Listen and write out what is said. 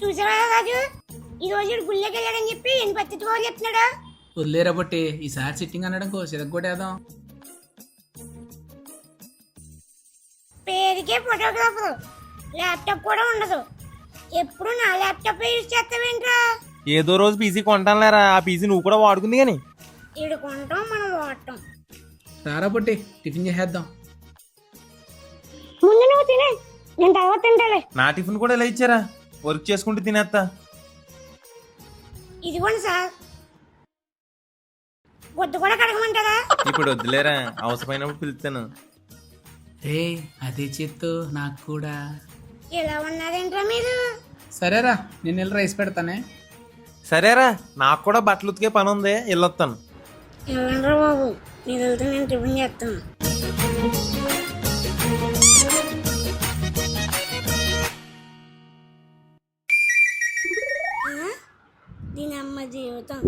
చూసావా రాజు, ఈ రోజు గుళ్ళకి వెళ్ళాడని చెప్పి ఎన్ని పత్తిగా చెప్తున్నాడా. వదిలేరా బట్టి ఈసారి సిట్టింగ్ అనడం సిరగొట్టేద్దాం. పేరుకే ఫోటోగ్రాఫర్, ల్యాప్టాప్ కూడా ఉండదు. ఎప్పుడు నా ల్యాప్టాప్ యూజ్ చేస్తావేంట్రా? ఏదో రోజు పీసీ కొంటానులేరా, ఆ పీసీ నువ్వు కూడా వాడుకుంది కానీ. ఇడు కొంటాం, మనం వాడటం. రారా బట్టి టిఫిన్ చేసేద్దాం. ముందు నువ్వు తినే, నేను తర్వాత తింటాలే. నా టిఫిన్ కూడా ఇలా ఇచ్చారా, వర్క్ చేసుకుంటూ తినేస్తా. ఇదిగోండి సార్, గుడ్డ కూడా కడగమంటారా? ఇప్పుడు వద్దులేరా, అవసరమైనప్పుడు పిలుస్తాను. రే అదే చేత్తు నాకు కూడా. ఇలా ఉన్నారేంట్రా మీరు? సరేరా నేను వెళ్ళి రైస్ పెడతానే. సరేరా, నాకు కూడా బట్టలు ఉతికే పని ఉంది, వెళ్ళొస్తాను. వెళ్ళండ్రా బాబు, మీరు వెళ్తే నేను టిఫిన్ చేస్తాను. దీని అమ్మ జీవితం.